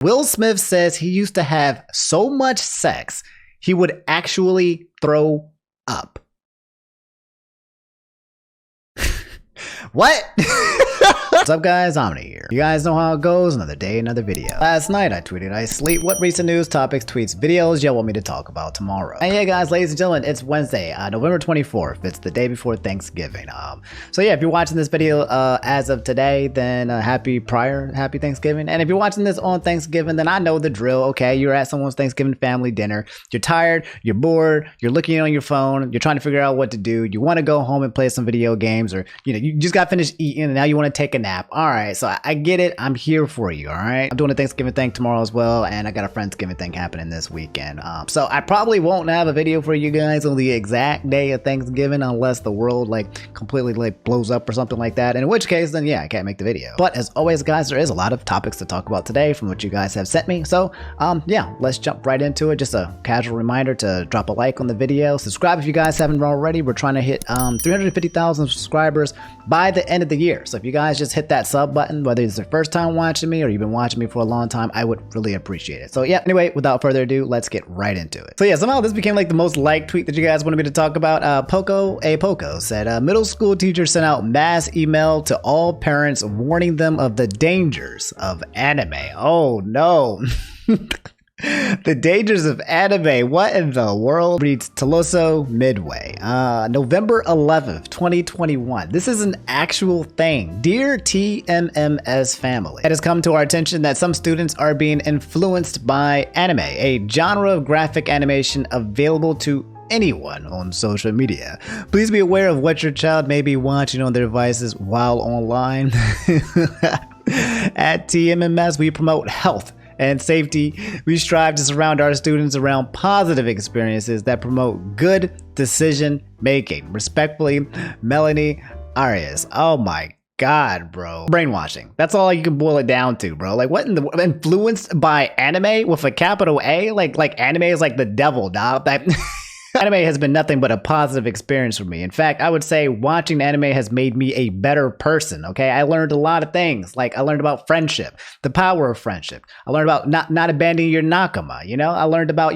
Will Smith says he used to have so much sex, he would actually throw up. What? What's up, guys? Omni here. You guys know how it goes. Another day, another video. Last night I tweeted I sleep what recent news, topics, tweets, videos y'all want me to talk about tomorrow. And yeah, guys, ladies and gentlemen, it's Wednesday, November 24th. It's the day before Thanksgiving. So yeah, if you're watching this video as of today, then happy Thanksgiving. And if you're watching this on Thanksgiving, then I know the drill. Okay, you're at someone's Thanksgiving family dinner. You're tired. You're bored. You're looking on your phone. You're trying to figure out what to do. You want to go home and play some video games, or you just got finished eating and now you want to take a nap. All right, so I get it. I'm here for you. All right, I'm doing a Thanksgiving thing tomorrow as well, and I got a Friendsgiving thing happening this weekend. So I probably won't have a video for you guys on the exact day of Thanksgiving unless the world completely blows up or something like that, in which case then yeah, I can't make the video. But as always, guys, there is a lot of topics to talk about today from what you guys have sent me. So yeah, let's jump right into it. Just a casual reminder to drop a like on the video, subscribe if you guys haven't already. We're trying to hit 350,000 subscribers by the end of the year. So if you guys just hit that sub button, whether it's your first time watching me or you've been watching me for a long time, I would really appreciate it. So yeah, anyway, without further ado, let's get right into it. So yeah, somehow this became like the most liked tweet that you guys wanted me to talk about. Poco said, middle school teacher sent out mass email to all parents warning them of the dangers of anime. Oh no. The dangers of anime. What in the world? Reads Toloso Midway. November 11th, 2021. This is an actual thing. Dear TMMS family, it has come to our attention that some students are being influenced by anime, a genre of graphic animation available to anyone on social media. Please be aware of what your child may be watching on their devices while online. At TMMS, we promote health and safety. We strive to surround our students around positive experiences that promote good decision making. Respectfully, Melanie Arias. Oh my God, bro. Brainwashing. That's all you can boil it down to, bro. Like, what in the influenced by anime with a capital A? Like anime is like the devil, dog. Anime has been nothing but a positive experience for me. In fact, I would say watching anime has made me a better person, okay? I learned a lot of things. Like, I learned about friendship, the power of friendship. I learned about not abandoning your nakama, you know? I learned about,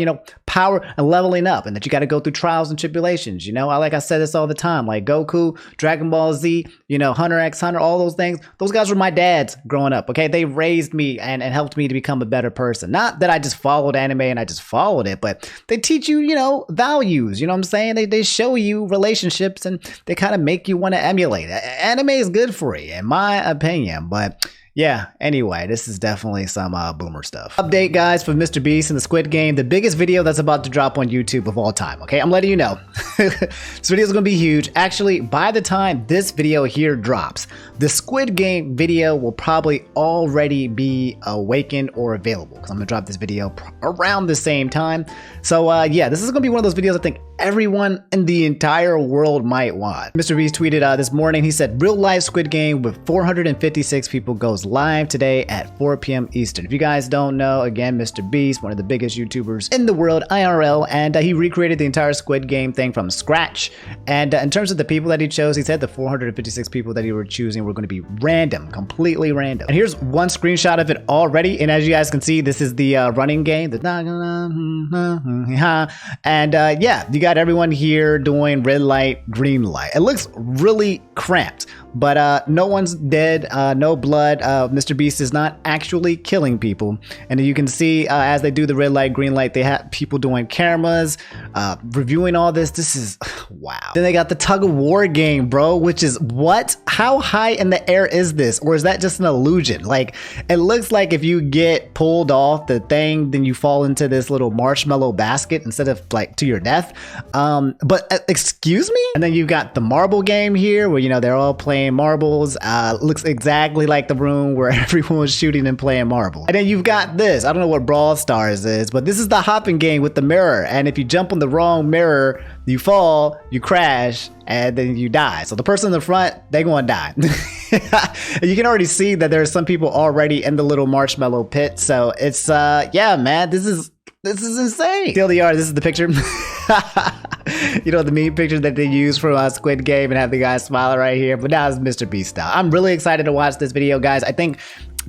power and leveling up, and that you got to go through trials and tribulations, Like I said this all the time, like Goku, Dragon Ball Z, Hunter x Hunter, all those things. Those guys were my dads growing up, okay? They raised me and helped me to become a better person. Not that I just followed anime and I just followed it, but they teach you, values. You know what I'm saying? They show you relationships and they kind of make you want to emulate it. Anime is good for you, in my opinion, but yeah, anyway, this is definitely some boomer stuff. Update, guys, for MrBeast and the Squid Game, the biggest video that's about to drop on YouTube of all time, okay? I'm letting you know. This video is going to be huge. Actually, by the time this video here drops, the Squid Game video will probably already be awakened or available, because I'm going to drop this video around the same time. So yeah, this is going to be one of those videos I think everyone in the entire world might want. MrBeast tweeted this morning, he said, real life Squid Game with 456 people goes live today at 4 p.m. Eastern. If you guys don't know, again, MrBeast, one of the biggest YouTubers in the world, IRL, and he recreated the entire Squid Game thing from scratch. And in terms of the people that he chose, he said the 456 people that he were choosing were going to be random, completely random. And here's one screenshot of it already. And as you guys can see, this is the running game. And yeah, you got everyone here doing red light, green light. It looks really cramped, but no one's dead, no blood. MrBeast is not actually killing people. And you can see as they do the red light, green light, they have people doing cameras, reviewing all this. This is wow. Then they got the tug of war game, bro, which is what? How high in the air is this? Or is that just an illusion? Like, it looks like if you get pulled off the thing, then you fall into this little marshmallow basket instead of like to your death. But excuse me? And then you've got the marble game here where, they're all playing marbles. Looks exactly like the room where everyone was shooting and playing marble. And then you've got this. I don't know what Brawl Stars is, but this is the hopping game with the mirror. And if you jump on the wrong mirror, you fall, you crash, and then you die. So the person in the front, they're going to die. And you can already see that there's some people already in the little marshmallow pit. So it's, yeah, man, this is insane. TLDR, this is the picture. The meme picture that they use from Squid Game and have the guy smiling right here. But now it's MrBeast style. I'm really excited to watch this video, guys. I think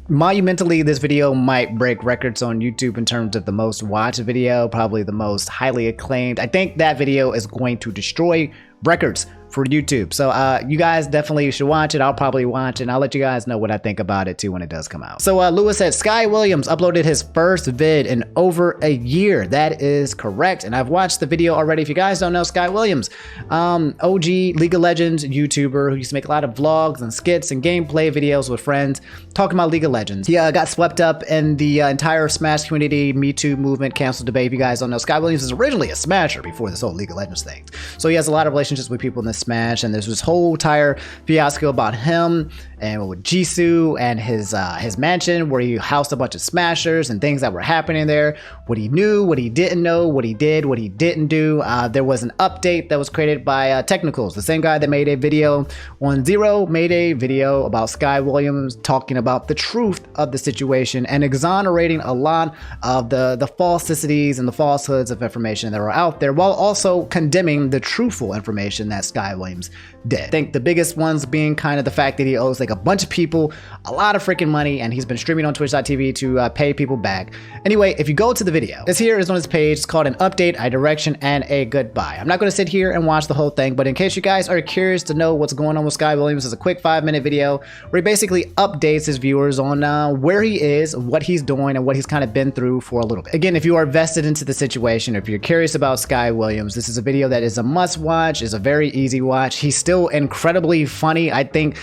monumentally, this video might break records on YouTube in terms of the most watched video, probably the most highly acclaimed. I think that video is going to destroy records for YouTube. So you guys definitely should watch it. I'll probably watch it, and I'll let you guys know what I think about it too when it does come out. So Lewis said Sky Williams uploaded his first vid in over a year. That is correct, and I've watched the video already. If you guys don't know Sky Williams, OG League of Legends YouTuber who used to make a lot of vlogs and skits and gameplay videos with friends talking about League of Legends. He got swept up in the entire Smash community, Me Too movement, cancel debate. If you guys don't know, Sky Williams is originally a Smasher before this whole League of Legends thing. So he has a lot of relationships with people in this Smash, and there's this whole entire fiasco about him and with Jisoo and his mansion where he housed a bunch of Smashers and things that were happening there. What he knew, what he didn't know, what he did, what he didn't do. There was an update that was created by Technicals, the same guy that made a video on Zero, made a video about Sky Williams talking about the truth of the situation and exonerating a lot of the falsicities and the falsehoods of information that are out there, while also condemning the truthful information that Sky Williams did. I think the biggest ones being kind of the fact that he owes like a bunch of people a lot of freaking money, and he's been streaming on twitch.tv to pay people back. Anyway, if you go to the video, this here is on his page. It's called An Update, a Direction, and a Goodbye. I'm not going to sit here and watch the whole thing, but in case you guys are curious to know what's going on with Sky Williams, it's a quick 5-minute video where he basically updates his viewers on where he is, what he's doing, and what he's kind of been through for a little bit. Again, if you are vested into the situation, or if you're curious about Sky Williams, this is a video that is a must watch, is a very easy watch. He's still incredibly funny, I think,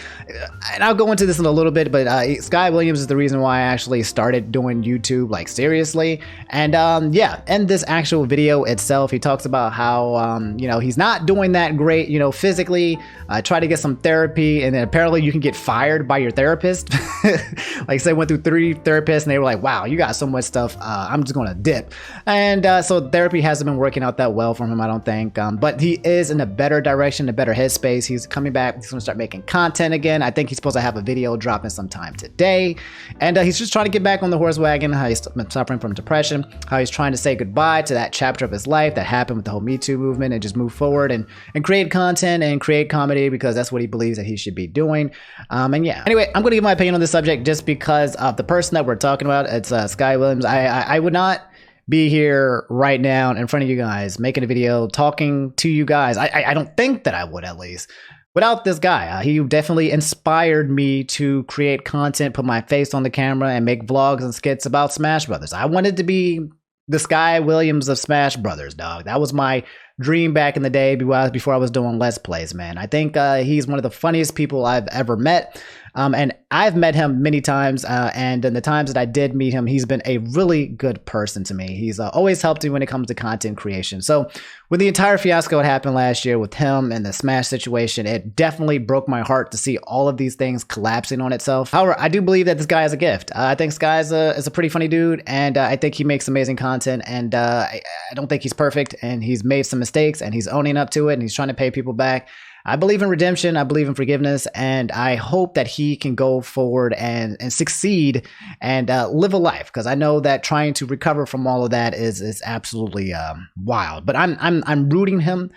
and I'll go into this in a little bit, but Sky Williams is the reason why I actually started doing YouTube, like, seriously. And yeah, in this actual video itself, he talks about how you know, he's not doing that great, you know, physically. Try to get some therapy, and then apparently you can get fired by your therapist. Like I said, went through 3 therapists, and they were like, wow, you got so much stuff, I'm just gonna dip. And so therapy hasn't been working out that well for him, I don't think, but he is in a better direction, a better headspace. He's coming back, he's gonna start making content again. I think he's supposed to have a video dropping sometime today, and he's just trying to get back on the horse wagon, how he's been suffering from depression, how he's trying to say goodbye to that chapter of his life that happened with the whole Me Too movement, and just move forward and create content and create comedy, because that's what he believes that he should be doing. And yeah, anyway, I'm gonna give my opinion on this subject just because of the person that we're talking about. It's Sky Williams. I would not be here right now in front of you guys making a video talking to you guys. I don't think that I would, at least, without this guy. He definitely inspired me to create content, put my face on the camera, and make vlogs and skits about Smash Brothers. I wanted to be the Sky Williams of Smash Brothers, dog. That was my dream back in the day before I was doing Let's Plays, man. I think he's one of the funniest people I've ever met. And I've met him many times, and in the times that I did meet him, he's been a really good person to me. He's always helped me when it comes to content creation. So with the entire fiasco that happened last year with him and the Smash situation, it definitely broke my heart to see all of these things collapsing on itself. However, I do believe that this guy has a gift. I think Sky is a pretty funny dude, and I think he makes amazing content, and I don't think he's perfect, and he's made some mistakes, and he's owning up to it, and he's trying to pay people back. I believe in redemption, I believe in forgiveness, and I hope that he can go forward and succeed and live a life, because I know that trying to recover from all of that is absolutely wild. But I'm rooting him,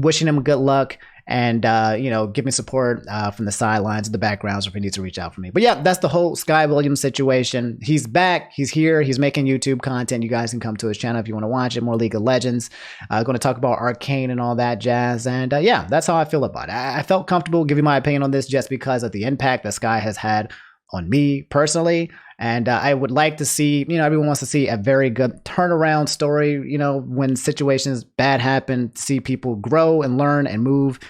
wishing him good luck, and you know, give me support from the sidelines and the backgrounds if he needs to reach out for me. But yeah, that's the whole Sky Williams situation. He's back, he's here, he's making YouTube content. You guys can come to his channel if you want to watch it, more League of Legends. Going to talk about Arcane and all that jazz, and yeah, that's how I feel about it. I felt comfortable giving my opinion on this just because of the impact that Sky has had on me personally. And I would like to see, you know, everyone wants to see a very good turnaround story, you know, when situations bad happen, see people grow and learn and move,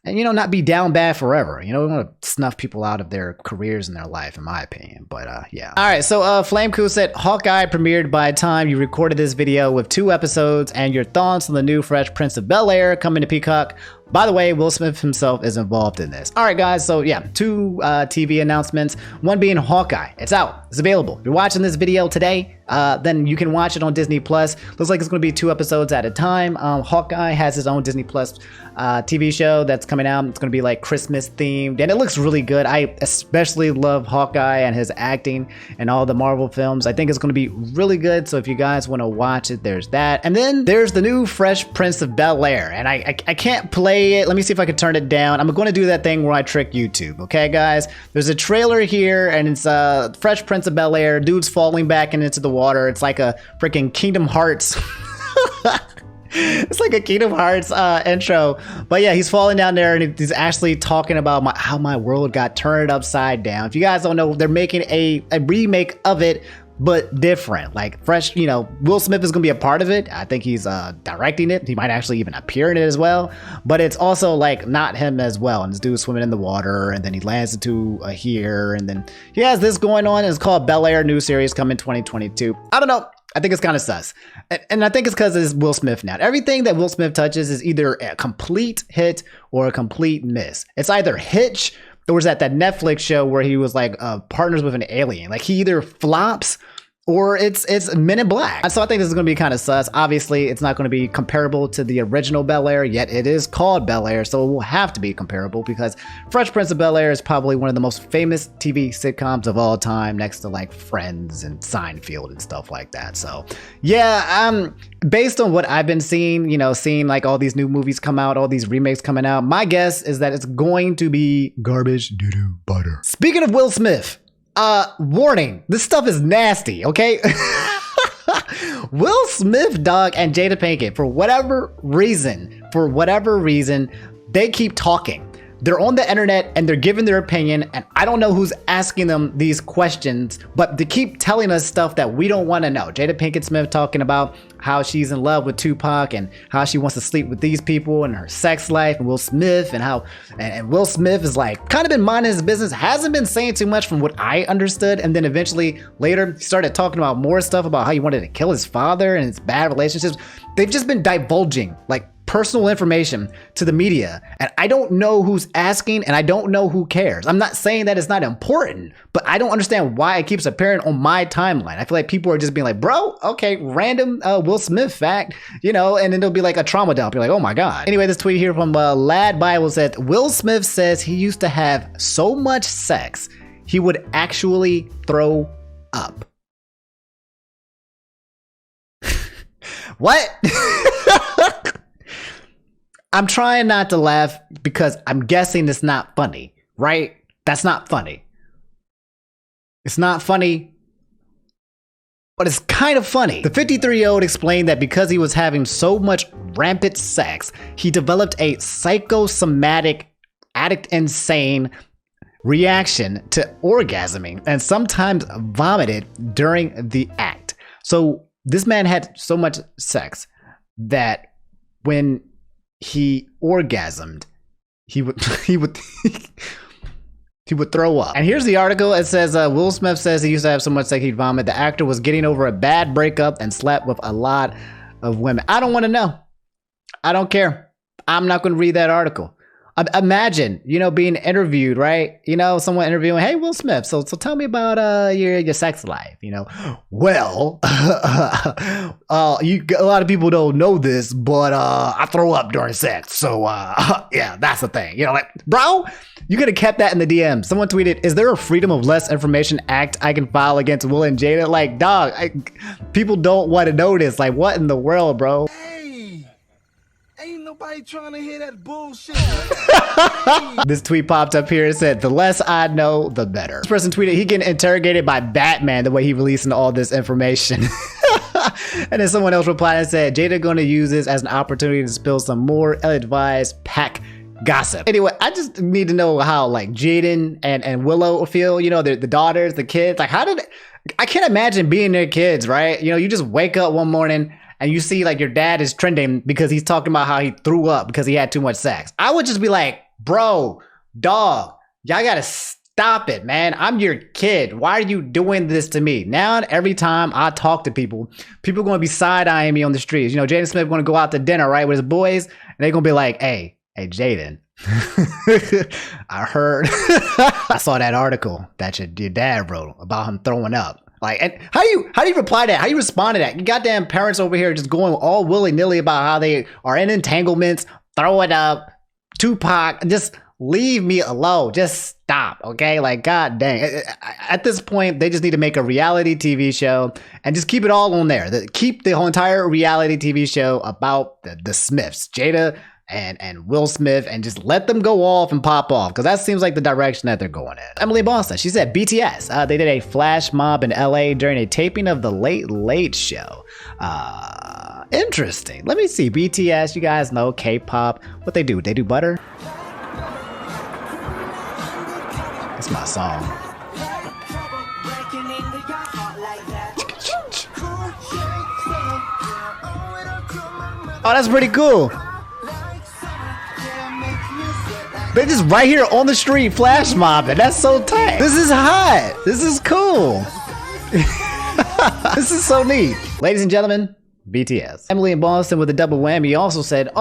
and, you know, not be down bad forever. You know, we want to snuff people out of their careers and their life, in my opinion. But yeah. All right, so Flamecool said, Hawkeye premiered by the time you recorded this video with 2 episodes, and your thoughts on the new Fresh Prince of Bel-Air coming to Peacock. By the way, Will Smith himself is involved in this. All right, guys, so yeah, 2 TV announcements, one being Hawkeye. It's out, it's available. If you're watching this video today, then you can watch it on Disney Plus. Looks like it's going to be 2 episodes at a time. Hawkeye has his own Disney Plus TV show that's coming out. It's going to be like Christmas themed, and it looks really good. I especially love Hawkeye and his acting and all the Marvel films. I think it's going to be really good. So if you guys want to watch it, there's that. And then there's the new Fresh Prince of Bel-Air, and I can't play play it. Let me see if I can turn it down. I'm going to do that thing where I trick YouTube. Okay, guys? There's a trailer here, and it's Fresh Prince of Bel-Air. Dude's falling back into the water. It's like a freaking Kingdom Hearts. It's like a Kingdom Hearts intro. But yeah, he's falling down there, and he's actually talking about how my world got turned upside down. If you guys don't know, they're making a remake of it, but different. Like fresh, you know, Will Smith is gonna be a part of it. I think he's directing it. He might actually even appear in it as well. But it's also like not him as well. And this dude's swimming in the water, and then he lands into here, and then he has this going on. It's called Bel-Air, new series coming 2022. I don't know. I think it's kind of sus. And I think it's because it's Will Smith now. Everything that Will Smith touches is either a complete hit or a complete miss. It's either Hitch, or was that Netflix show where he was like partners with an alien. Like he either flops or it's Men in Black. So I think this is going to be kind of sus. Obviously, it's not going to be comparable to the original Bel-Air, yet it is called Bel-Air, so it will have to be comparable because Fresh Prince of Bel-Air is probably one of the most famous TV sitcoms of all time, next to like Friends and Seinfeld and stuff like that. So yeah, based on what I've been seeing, you know, seeing like all these new movies come out, all these remakes coming out, my guess is that it's going to be garbage doo-doo butter. Speaking of Will Smith, warning, this stuff is nasty, okay? Will Smith, dog, and Jada Pinkett, for whatever reason, they keep talking. They're on the internet and they're giving their opinion, and I don't know who's asking them these questions, but they keep telling us stuff that we don't want to know. Jada Pinkett Smith talking about how she's in love with Tupac and how she wants to sleep with these people and her sex life, and Will Smith, and how and Will Smith is like kind of been minding his business, hasn't been saying too much from what I understood, and then eventually later he started talking about more stuff about how he wanted to kill his father and his bad relationships. They've just been divulging like personal information to the media, and I don't know who's asking, and I don't know who cares. I'm not saying that it's not important, but I don't understand why it keeps appearing on my timeline. I feel like people are just being like, bro, okay, random Will Smith fact, you know, and then it'll be like a trauma dump. You're like, oh my God. Anyway, this tweet here from Lad Bible said, Will Smith says he used to have so much sex, he would actually throw up. What? I'm trying not to laugh because I'm guessing it's not funny, right? That's not funny. It's not funny, but it's kind of funny. The 53-year-old explained that because he was having so much rampant sex, he developed a psychosomatic, addict-insane reaction to orgasming and sometimes vomited during the act. So this man had so much sex that when he orgasmed, he would throw up. And here's the article. It says Will Smith says he used to have so much sex he'd vomit. The actor was getting over a bad breakup and slept with a lot of women. I don't want to know. I don't care. I'm not going to read that article. Imagine, you know, being interviewed, right? You know, someone interviewing, hey, Will Smith, so tell me about your sex life, you know. Well, a lot of people don't know this, but I throw up during sex. So, yeah, that's the thing. You know, like, bro, you could have kept that in the DM. Someone tweeted, is there a Freedom of Less Information Act I can file against Will and Jada? Like, dog, people don't want to know this. Like, what in the world, bro? Ain't nobody trying to hear that bullshit. This tweet popped up here and said, the less I know, the better. This person tweeted, he getting interrogated by Batman the way he releasing all this information. And then someone else replied and said, Jada gonna use this as an opportunity to spill some more ill-advised pack gossip. Anyway, I just need to know how like Jaden and Willow feel, you know, the daughters, the kids. Like, I can't imagine being their kids, right? You know, you just wake up one morning and you see like your dad is trending because he's talking about how he threw up because he had too much sex. I would just be like, bro, dog, y'all gotta stop it, man. I'm your kid. Why are you doing this to me? Now, every time I talk to people are gonna be side-eyeing me on the streets. You know, Jaden Smith gonna go out to dinner, right, with his boys, and they're gonna be like, hey, Jaden, I heard, I saw that article that your dad wrote about him throwing up. Like, and how do you reply to that? How do you respond to that? You goddamn parents over here just going all willy-nilly about how they are in entanglements, throw it up, Tupac, just leave me alone. Just stop, okay? Like, god dang. At this point, they just need to make a reality TV show and just keep it all on there. Keep the whole entire reality TV show about the Smiths, Jada and Will Smith and just let them go off and pop off, because that seems like the direction that they're going in. Emily Boston, she said BTS, they did a flash mob in LA during a taping of the Late Late Show. Interesting. Let me see. BTS, you guys know K-pop. What they do? They do butter? That's my song. Oh, that's pretty cool. They just right here on the street flash mobbing. That's so tight. This is hot. This is cool. This is so neat. Ladies and gentlemen, BTS. Emily in Boston with a double whammy also said,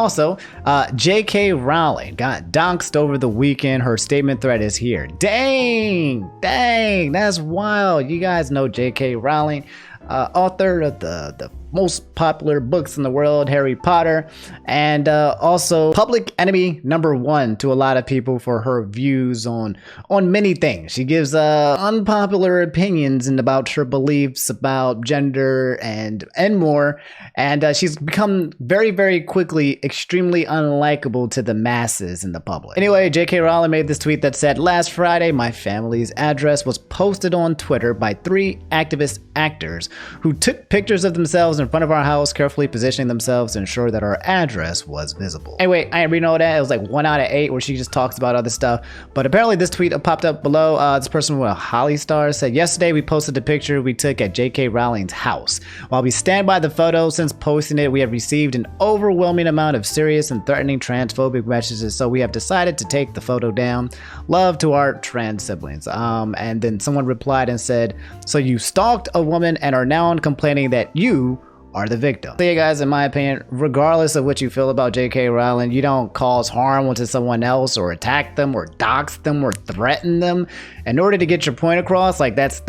J.K. Rowling got doxxed over the weekend. Her statement thread is here. Dang, that's wild. You guys know J.K. Rowling, author of the most popular books in the world, Harry Potter, and also public enemy #1 to a lot of people for her views on many things. She gives unpopular opinions and about her beliefs about gender and more, and she's become very, very quickly extremely unlikable to the masses and the public. Anyway, J.K. Rowling made this tweet that said, "Last Friday, my family's address was posted on Twitter by 3 activist actors who took pictures of themselves in front of our house, carefully positioning themselves to ensure that our address was visible." Anyway, I didn't read all that. It was like 1 out of 8 where she just talks about other stuff. But apparently this tweet popped up below. This person with a Holly star said, "Yesterday we posted the picture we took at J.K. Rowling's house. While we stand by the photo, since posting it, we have received an overwhelming amount of serious and threatening transphobic messages, so we have decided to take the photo down. Love to our trans siblings." And then someone replied and said, "So you stalked a woman and are now complaining that you are the victim." So, yeah, guys, in my opinion, regardless of what you feel about J.K. Rowling, you don't cause harm to someone else or attack them or dox them or threaten them in order to get your point across. Like, that's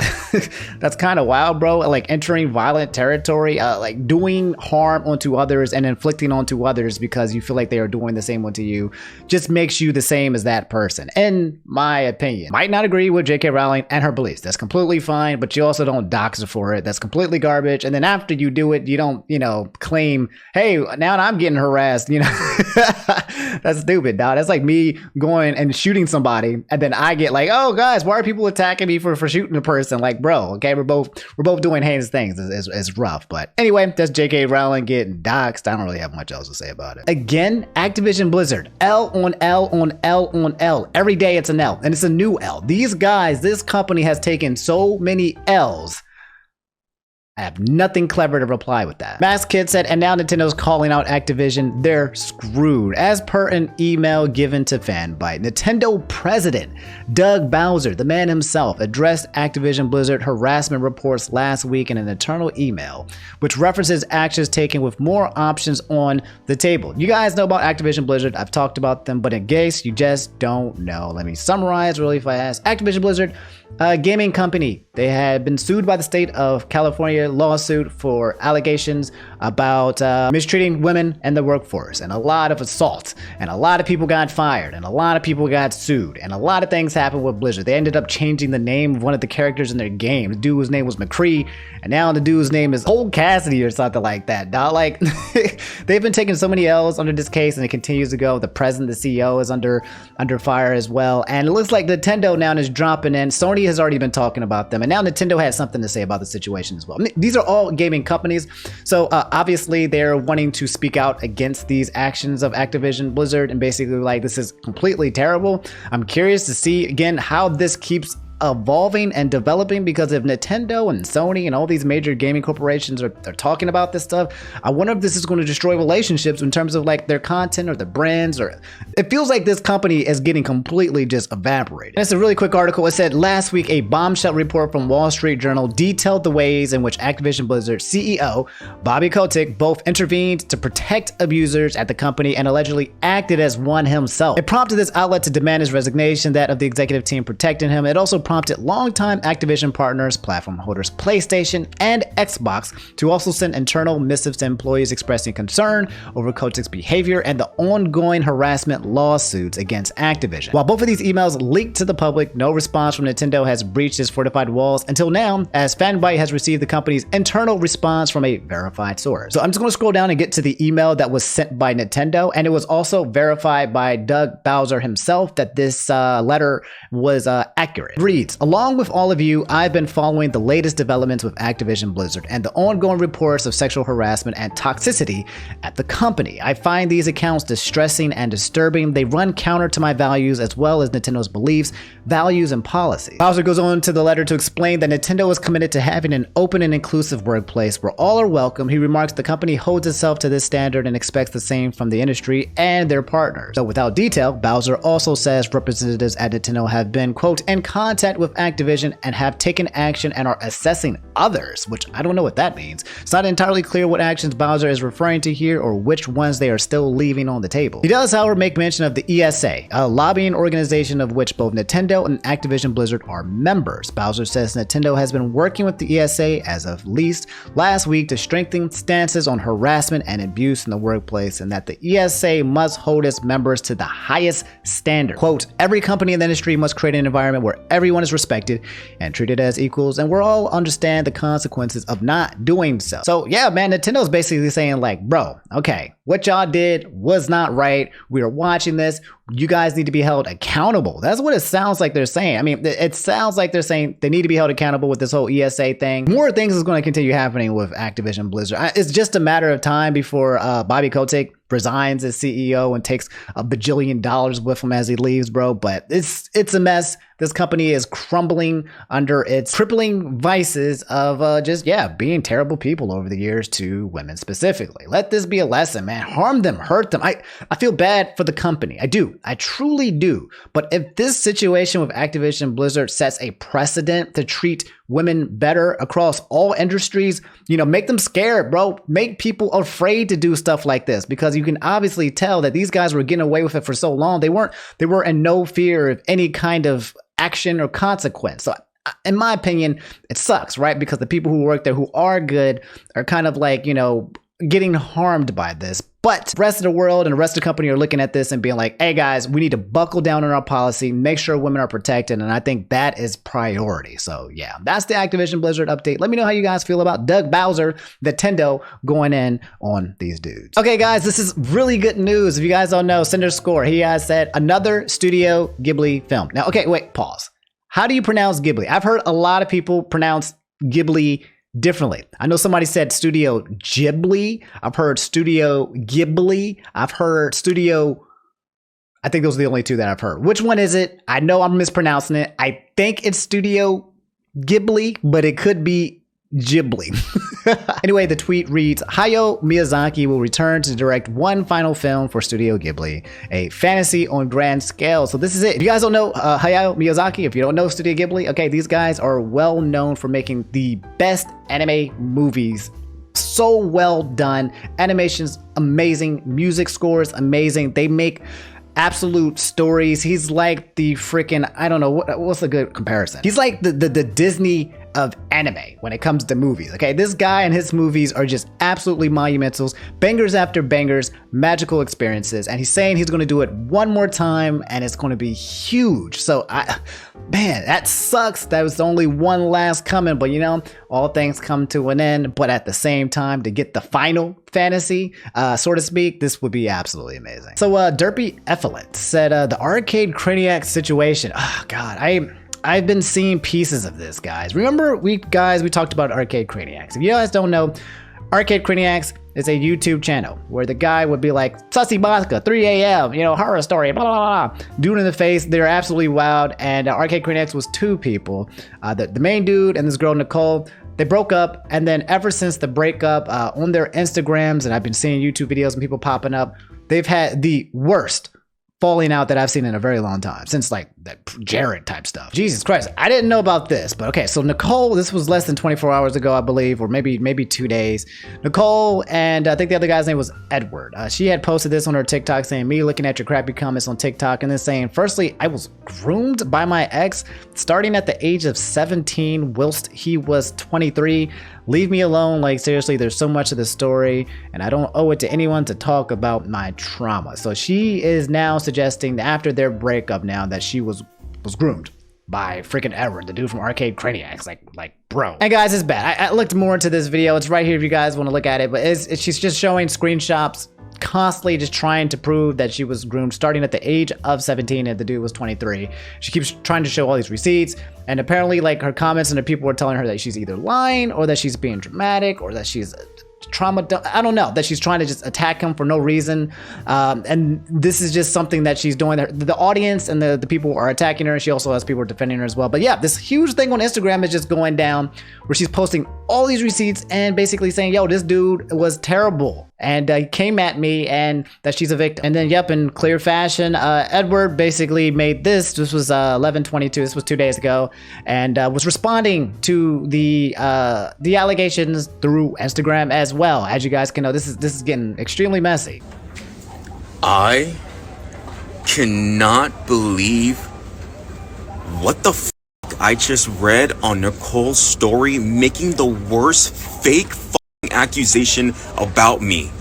that's kind of wild, bro. Like, entering violent territory, like doing harm onto others and inflicting onto others because you feel like they are doing the same one to you just makes you the same as that person, in my opinion. Might not agree with J.K. Rowling and her beliefs. That's completely fine, but you also don't dox her for it. That's completely garbage. And then after you do it, you don't, claim, "Hey, now I'm getting harassed," That's stupid, dog. That's like me going and shooting somebody, and then I get like, "Oh, guys, why are people attacking me for shooting a person?" Like, bro, okay, we're both doing heinous things. It's rough. But anyway, that's J.K. Rowling getting doxxed. I don't really have much else to say about it. Again, Activision Blizzard, L on L on L on L. Every day it's an L, and it's a new L. These guys, this company has taken so many L's. I have nothing clever to reply with that. Mask Kid said, "And now Nintendo's calling out Activision. They're screwed." As per an email given to Fanbyte, Nintendo president Doug Bowser, the man himself, addressed Activision Blizzard harassment reports last week in an internal email, which references actions taken with more options on the table. You guys know about Activision Blizzard. I've talked about them, but in case you just don't know, let me summarize really fast. Activision Blizzard, a gaming company. They had been sued by the state of California lawsuit for allegations about mistreating women in the workforce and a lot of assault, and a lot of people got fired and a lot of people got sued and a lot of things happened with Blizzard. They ended up changing the name of one of the characters in their game. The dude's name was McCree, and now the dude's name is Old Cassidy or something like that. Dog. Like, they've been taking so many L's under this case, and it continues to go. The president, the CEO, is under fire as well, and it looks like Nintendo now is dropping in. Sony has already been talking about them, and now Nintendo has something to say about the situation as well. I mean, these are all gaming companies, so obviously they're wanting to speak out against these actions of Activision Blizzard and basically like, this is completely terrible. I'm curious to see again how this keeps evolving and developing, because if Nintendo and Sony and all these major gaming corporations are talking about this stuff, I wonder if this is going to destroy relationships in terms of like their content or the brands, or it feels like this company is getting completely just evaporated. And it's a really quick article. It said last week a bombshell report from Wall Street Journal detailed the ways in which Activision Blizzard CEO Bobby Kotick both intervened to protect abusers at the company and allegedly acted as one himself. It prompted this outlet to demand his resignation, that of the executive team protecting him. It also prompted longtime Activision partners, platform holders PlayStation and Xbox to also send internal missives to employees expressing concern over Kotick's behavior and the ongoing harassment lawsuits against Activision. While both of these emails leaked to the public, no response from Nintendo has breached its fortified walls until now, as Fanbyte has received the company's internal response from a verified source. So I'm just going to scroll down and get to the email that was sent by Nintendo, and it was also verified by Doug Bowser himself that this letter was accurate. It reads, along with all of you, I've been following the latest developments with Activision Blizzard and the ongoing reports of sexual harassment and toxicity at the company. I find these accounts distressing and disturbing. They run counter to my values as well as Nintendo's beliefs, values, and policies. Bowser goes on to the letter to explain that Nintendo is committed to having an open and inclusive workplace where all are welcome. He remarks the company holds itself to this standard and expects the same from the industry and their partners. So without detail, Bowser also says representatives at Nintendo have been, quote, in contact with Activision and have taken action and are assessing others, which I don't know what that means. It's not entirely clear what actions Bowser is referring to here or which ones they are still leaving on the table. He does, however, make mention of the ESA, a lobbying organization of which both Nintendo and Activision Blizzard are members. Bowser says Nintendo has been working with the ESA as of least last week to strengthen stances on harassment and abuse in the workplace, and that the ESA must hold its members to the highest standard. Quote, every company in the industry must create an environment where everyone is respected and treated as equals, and we all understand the consequences of not doing so. So yeah, man, Nintendo's basically saying like, bro, okay, what y'all did was not right. We are watching this. You guys need to be held accountable. That's what it sounds like they're saying. I mean, it sounds like they're saying they need to be held accountable with this whole ESA thing. More things is going to continue happening with Activision Blizzard. It's just a matter of time before Bobby Kotick resigns as CEO and takes $1 bajillion with him as he leaves, bro. But it's a mess. This company is crumbling under its crippling vices of just being terrible people over the years to women specifically. Let this be a lesson, man. Harm them, hurt them. I feel bad for the company. I do. I truly do. But if this situation with Activision Blizzard sets a precedent to treat women better across all industries, make them scared, bro. Make people afraid to do stuff like this, because you can obviously tell that these guys were getting away with it for so long. They were in no fear of any kind of action or consequence. So in my opinion, it sucks, right? Because the people who work there who are good are kind of like, getting harmed by this. But the rest of the world and the rest of the company are looking at this and being like, hey guys, we need to buckle down on our policy, make sure women are protected. And I think that is priority. So yeah, that's the Activision Blizzard update. Let me know how you guys feel about Doug Bowser, Nintendo, going in on these dudes. Okay guys, this is really good news. If you guys don't know, Cinder Score, he has said another Studio Ghibli film. Now, okay, wait, pause. How do you pronounce Ghibli? I've heard a lot of people pronounce Ghibli differently. I know somebody said Studio Ghibli. I've heard Studio Ghibli. I've heard Studio... I think those are the only two that I've heard. Which one is it? I know I'm mispronouncing it. I think it's Studio Ghibli, but it could be Ghibli. Anyway, the tweet reads, Hayao Miyazaki will return to direct one final film for Studio Ghibli, a fantasy on grand scale. So this is it. If you guys don't know Hayao Miyazaki, if you don't know Studio Ghibli, okay, these guys are well known for making the best anime movies. So well done. Animation's amazing. Music scores amazing. They make absolute stories. He's like the freaking, I don't know, what's a good comparison? He's like the Disney of anime when it comes to movies. Okay, this guy and his movies are just absolutely monumentals, bangers after bangers, magical experiences, and he's saying he's going to do it one more time and it's going to be huge. So man, that sucks. That was only one last coming, but all things come to an end. But at the same time, to get the final fantasy, so to speak, this would be absolutely amazing. So Derpy Efflet said the arcade Craniacs situation. Oh god, I've been seeing pieces of this, guys. Remember, we talked about Arcade Craniacs. If you guys don't know, Arcade Craniacs is a YouTube channel where the guy would be like, Sussy Baska, 3 a.m., horror story, blah, blah, blah. Dude in the face, they're absolutely wild. And Arcade Craniacs was two people, the main dude and this girl, Nicole. They broke up, and then ever since the breakup, on their Instagrams, and I've been seeing YouTube videos and people popping up, they've had the worst falling out that I've seen in a very long time, since like that Jared type stuff. Jesus Christ, I didn't know about this, but okay. So Nicole, this was less than 24 hours ago, I believe, or maybe 2 days. Nicole and I think the other guy's name was Edward. She had posted this on her TikTok saying, "Me looking at your crappy comments on TikTok," and then saying, "Firstly, I was groomed by my ex starting at the age of 17 whilst he was 23. Leave me alone. Like, seriously, there's so much of the story and I don't owe it to anyone to talk about my trauma." So she is now suggesting that after their breakup now that she was groomed by freaking Edward, the dude from Arcade Craniacs. Like bro. And guys, it's bad. I looked more into this video. It's right here if you guys want to look at it, but she's just showing screenshots, constantly just trying to prove that she was groomed starting at the age of 17 and the dude was 23. She keeps trying to show all these receipts, and apparently like her comments and the people were telling her that she's either lying or that she's being dramatic or that she's trauma, I don't know, that she's trying to just attack him for no reason, and this is just something that she's doing. The audience and the people are attacking her, and she also has people defending her as well. But yeah, this huge thing on Instagram is just going down where she's posting all these receipts and basically saying, yo, this dude was terrible and he came at me and that she's a victim. And then yep, in clear fashion, Edward basically made this was 11/22, this was 2 days ago, and was responding to the allegations through Instagram as well. As you guys can know, this is getting extremely messy. I cannot believe what the f I just read on Nicole's story, making the worst fake accusation about me.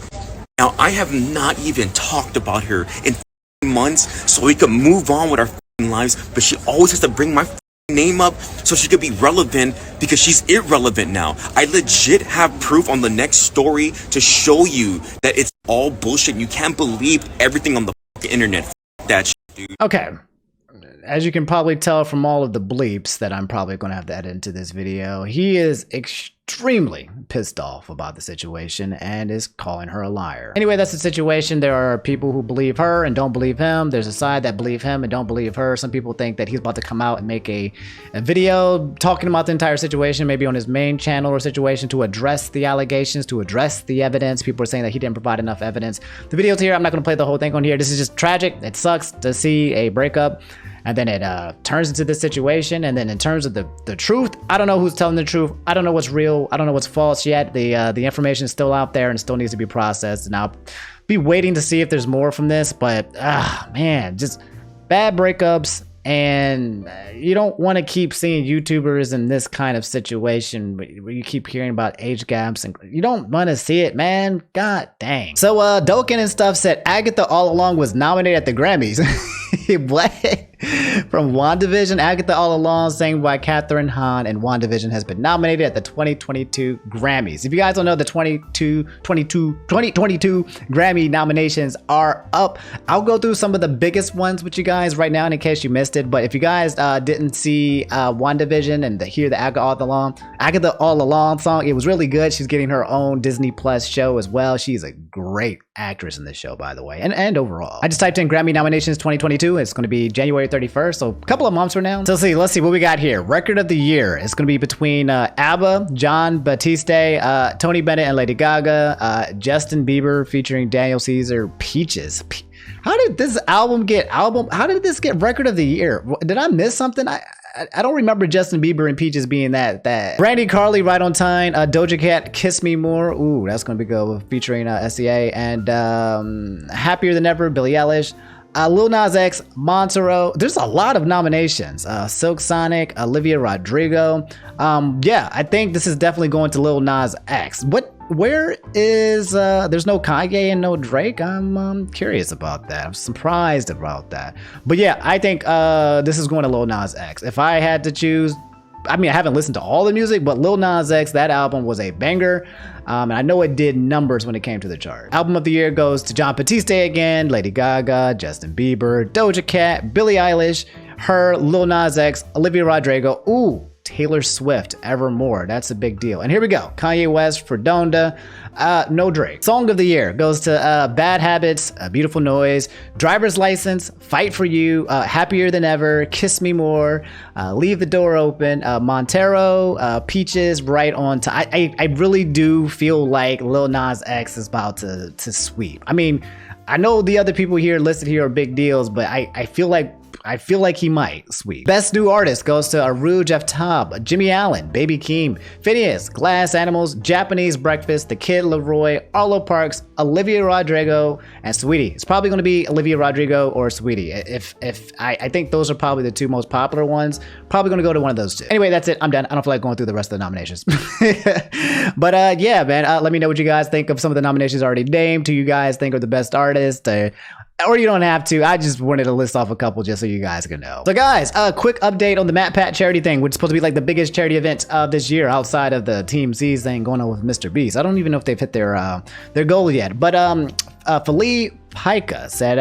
Now, I have not even talked about her in months so we could move on with our lives, but she always has to bring my name up so she could be relevant because she's irrelevant now. I legit have proof on the next story to show you that it's all bullshit. You can't believe everything on the internet. That shit, dude. Okay. As you can probably tell from all of the bleeps that I'm probably going to have to edit into this video, he is extremely pissed off about the situation and is calling her a liar. Anyway, that's the situation. There are people who believe her and don't believe him. There's a side that believe him and don't believe her. Some people think that he's about to come out and make a video talking about the entire situation, maybe on his main channel or situation, to address the allegations, to address the evidence. People are saying that he didn't provide enough evidence. The video's here. I'm not going to play the whole thing on here. This is just tragic. It sucks to see a breakup. And then it turns into this situation. And then in terms of the truth, I don't know who's telling the truth. I don't know what's real. I don't know what's false yet. The information is still out there and still needs to be processed. And I'll be waiting to see if there's more from this. But man, just bad breakups. And you don't want to keep seeing YouTubers in this kind of situation where you keep hearing about age gaps, and you don't want to see it, man. God dang. So Doken and stuff said Agatha All Along was nominated at the Grammys. What? From WandaVision, Agatha All Along, sang by Catherine Hahn, and WandaVision has been nominated at the 2022 Grammys. If you guys don't know, the 2022 Grammy nominations are up. I'll go through some of the biggest ones with you guys right now in case you missed it. But if you guys didn't see WandaVision and hear the Agatha All Along song, it was really good. She's getting her own Disney Plus show as well. She's a great actress in this show, by the way, and overall. I just typed in Grammy nominations 2022. It's going to be January 31st, so a couple of months from now. So let's see what we got here. Record of the year. It's going to be between ABBA, John Batiste, Tony Bennett and Lady Gaga, Justin Bieber featuring Daniel Caesar, Peaches. How did this album get how did this get record of the year? Did I miss something? I don't remember Justin Bieber and Peaches being that. Brandy Carly, Right on Time, Doja Cat, Kiss Me More. Ooh, that's gonna be good, featuring SCA, and Happier Than Ever, Billie Eilish. Lil Nas X, Montero. There's a lot of nominations. Silk Sonic, Olivia Rodrigo. Yeah, I think this is definitely going to Lil Nas X. Where is there's no Kanye and no Drake? I'm curious about that. I'm surprised about that. But yeah, I think this is going to Lil Nas X. If I had to choose, I mean, I haven't listened to all the music, but Lil Nas X, that album was a banger. And I know it did numbers when it came to the chart. Album of the year goes to John Batiste again, Lady Gaga, Justin Bieber, Doja Cat, Billie Eilish, her, Lil Nas X, Olivia Rodrigo. Ooh, Taylor Swift, Evermore. That's a big deal. And here we go. Kanye West for Donda. No Drake. Song of the year goes to Bad Habits, Beautiful Noise, Driver's License, Fight for You, Happier Than Ever, Kiss Me More, Leave the Door Open, Montero, Peaches, Right on Time. I really do feel like Lil Nas X is about to sweep. I mean, I know the other people here listed here are big deals, but I feel like he might sweep. Best new artist goes to Aruj Aftab, Jimmy Allen, Baby Keem, Phineas, Glass Animals, Japanese Breakfast, The Kid Leroy, Arlo Parks, Olivia Rodrigo, and Sweetie. It's probably going to be Olivia Rodrigo or Sweetie. If I think those are probably the two most popular ones. Probably going to go to one of those two. Anyway, that's it. I'm done. I don't feel like going through the rest of the nominations. But yeah, man, let me know what you guys think of some of the nominations already named. Who you guys think are the best artists? Or you don't have to. I just wanted to list off a couple just so you guys can know. So guys, a quick update on the MatPat charity thing, which is supposed to be like the biggest charity event of this year outside of the Team C's thing going on with MrBeast. I don't even know if they've hit their goal yet. But Fali Pika said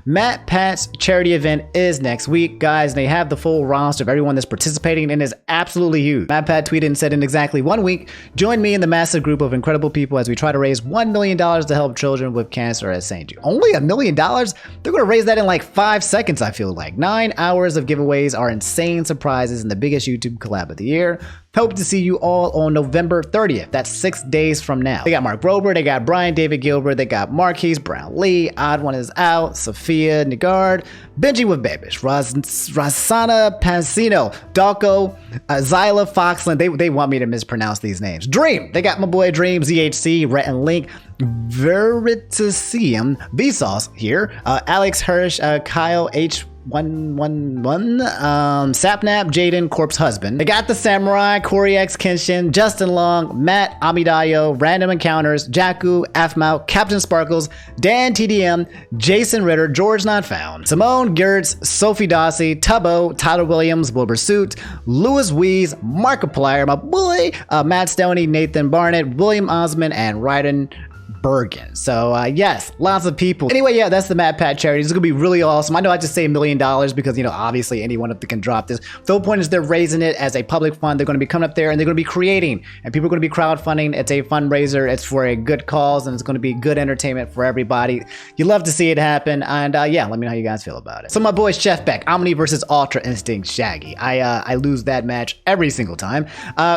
MatPat's charity event is next week, guys. They have the full roster of everyone that's participating and is absolutely huge. MatPat tweeted and said, in exactly 1 week, join me in the massive group of incredible people as we try to raise $1 million to help children with cancer at St. Jude. Only $1 million? They're going to raise that in like 5 seconds, I feel like. 9 hours of giveaways are insane surprises and the biggest YouTube collab of the year. Hope to see you all on November 30th. That's 6 days from now. They got Mark Rober, they got Brian David Gilbert, they got Marquise Brown Lee, Odd One is Out, Sophia Nigard, Benji with Babish, Rasana Pansino, Dalko, Zyla Foxland. They want me to mispronounce these names. Dream, they got my boy Dream, ZHC, Rhett and Link, Veritasium, Vsauce here, Alex Hirsch, Kyle H. 111, Sapnap, Jaden, Corpse Husband. They got the Samurai, Craniacs, Kenshin, Justin Long, Matt, Amidayo, Random Encounters, Jakku, Afmouth, Captain Sparkles, Dan TDM, Jason Ritter, George Not Found, Simone Gertz, Sophie Dossie, Tubbo, Tyler Williams, Wilbur Suit, Louis Wees, Markiplier, my boy, Matt Stoney, Nathan Barnett, William Osmond, and Ryden Bergen. So yes, lots of people. Anyway, yeah, that's the MatPat charity. It's gonna be really awesome. I know I just say $1 million because, you know, obviously anyone up there can drop this. The whole point is they're raising it as a public fund. They're gonna be coming up there and they're gonna be creating, and people are gonna be crowdfunding. It's a fundraiser. It's for a good cause, and it's gonna be good entertainment for everybody. You love to see it happen, and yeah, let me know how you guys feel about it. So my boy Chef Beck, Omni versus Ultra Instinct Shaggy. I lose that match every single time.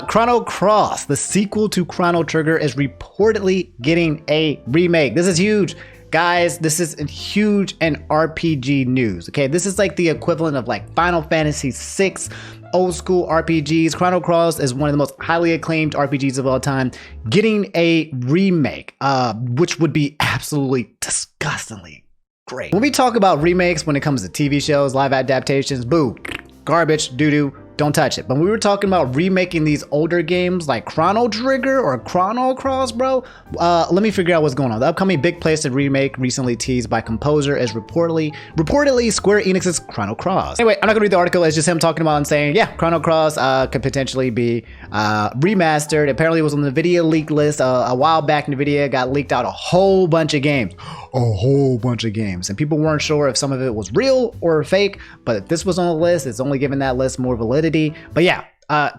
Chrono Cross, the sequel to Chrono Trigger, is reportedly getting a remake. This is huge, guys. This is huge in RPG news. Okay, this is like the equivalent of like Final Fantasy VI old school RPGs. Chrono Cross is one of the most highly acclaimed RPGs of all time, getting a remake, which would be absolutely disgustingly great. When we talk about remakes, when it comes to TV shows, live adaptations, boo, garbage, doo-doo, don't touch it. But when we were talking about remaking these older games like Chrono Trigger or Chrono Cross, bro, let me figure out what's going on. The upcoming big playset remake recently teased by composer is reportedly Square Enix's Chrono Cross. Anyway, I'm not gonna read the article. It's just him talking about and saying, yeah, Chrono Cross could potentially be remastered. Apparently it was on the video leak list a while back. NVIDIA got leaked out a whole bunch of games. And people weren't sure if some of it was real or fake, but if this was on the list, it's only giving that list more validity. But yeah,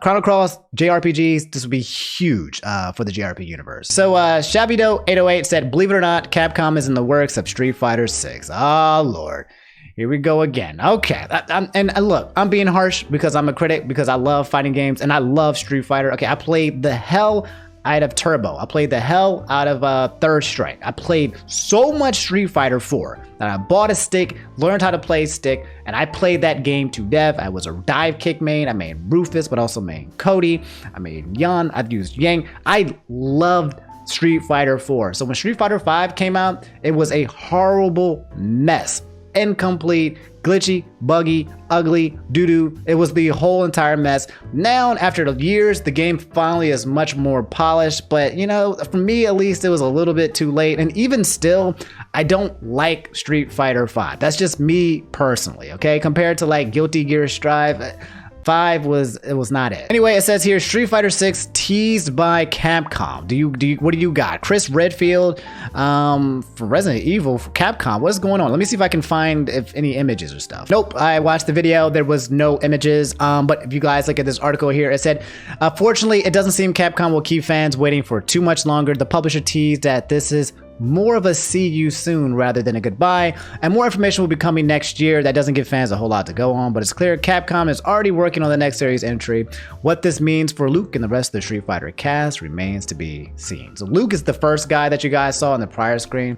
Chrono Cross, JRPGs, this would be huge for the JRPG universe. So Shabido808 said, believe it or not, Capcom is in the works of Street Fighter 6. Oh, Lord. Here we go again. Okay, and look, I'm being harsh because I'm a critic, because I love fighting games and I love Street Fighter. Okay, I played the hell out of Turbo. I played the hell out of Third Strike. I played so much Street Fighter 4 that I bought a stick, learned how to play stick, and I played that game to death. I was a dive kick main. I made Rufus, but also made Cody. I made Yan. I've used Yang. I loved Street Fighter 4. So when Street Fighter 5 came out, it was a horrible mess. Incomplete, glitchy, buggy, ugly, doo-doo. It was the whole entire mess. Now, after years, the game finally is much more polished, but you know, for me at least, it was a little bit too late. And even still, I don't like Street Fighter 5. That's just me personally, okay? Compared to like Guilty Gear Strive, 5 was not it. Anyway, it says here, Street Fighter 6 teased by Capcom. What do you got? Chris Redfield for Resident Evil for Capcom. What's going on? Let me see if I can find if any images or stuff. Nope, I watched the video. There was no images. But if you guys look at this article here, it said, fortunately, it doesn't seem Capcom will keep fans waiting for too much longer. The publisher teased that this is more of a see you soon rather than a goodbye, and more information will be coming next year. That doesn't give fans a whole lot to go on, but it's clear Capcom is already working on the next series entry. What this means for Luke and the rest of the Street Fighter cast remains to be seen. So Luke is the first guy that you guys saw in the prior screen.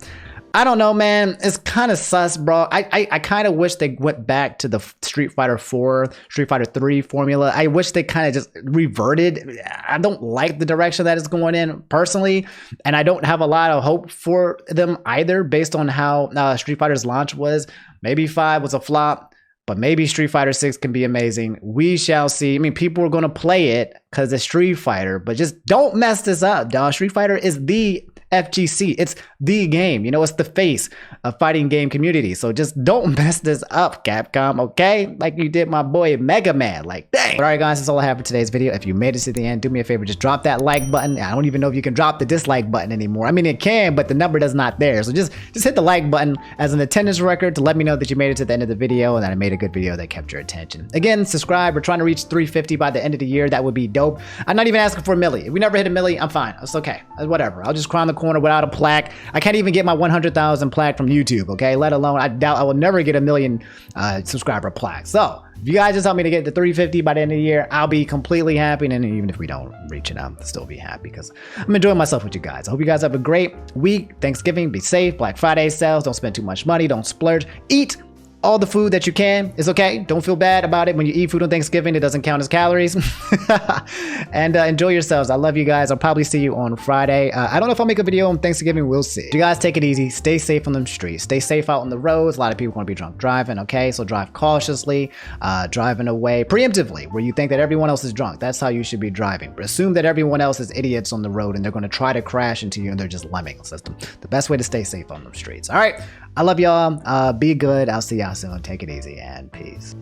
I don't know, man. It's kind of sus, bro. I kind of wish they went back to the Street Fighter 4, Street Fighter 3 formula. I wish they kind of just reverted. I don't like the direction that it's going in personally, and I don't have a lot of hope for them either based on how Street Fighter's launch was. Maybe 5 was a flop, but maybe Street Fighter 6 can be amazing. We shall see. I mean, people are going to play it because it's Street Fighter, but just don't mess this up, dog. Street Fighter is the FGC. It's the game. You know, it's the face of fighting game community. So just don't mess this up, Capcom, okay? Like you did my boy Mega Man. Like, dang. But all right, guys, that's all I have for today's video. If you made it to the end, do me a favor, just drop that like button. I don't even know if you can drop the dislike button anymore. I mean, it can, but the number does not there. So just hit the like button as an attendance record to let me know that you made it to the end of the video and that I made a good video that kept your attention. Again, subscribe. We're trying to reach 350 by the end of the year. That would be dope. I'm not even asking for a milli. If we never hit a milli, I'm fine. It's okay. Whatever. I'll just cry in the corner without a plaque. I can't even get my 100,000 plaque from YouTube, okay? Let alone, I doubt I will never get a million subscriber plaque. So, if you guys just help me to get to 350 by the end of the year, I'll be completely happy. And even if we don't reach it, I'll still be happy because I'm enjoying myself with you guys. I hope you guys have a great week. Thanksgiving, be safe. Black Friday sales, don't spend too much money. Don't splurge. Eat all the food that you can. It's okay. Don't feel bad about it. When you eat food on Thanksgiving, it doesn't count as calories. And enjoy yourselves. I love you guys. I'll probably see you on Friday. I don't know if I'll make a video on Thanksgiving. We'll see. You guys take it easy. Stay safe on the streets. Stay safe out on the roads. A lot of people want to be drunk driving, okay? So drive cautiously, driving away preemptively where you think that everyone else is drunk. That's how you should be driving. Assume that everyone else is idiots on the road and they're going to try to crash into you and they're just lemmings. That's the best way to stay safe on the streets. All right. I love y'all. Be good. I'll see y'all soon. Take it easy and peace.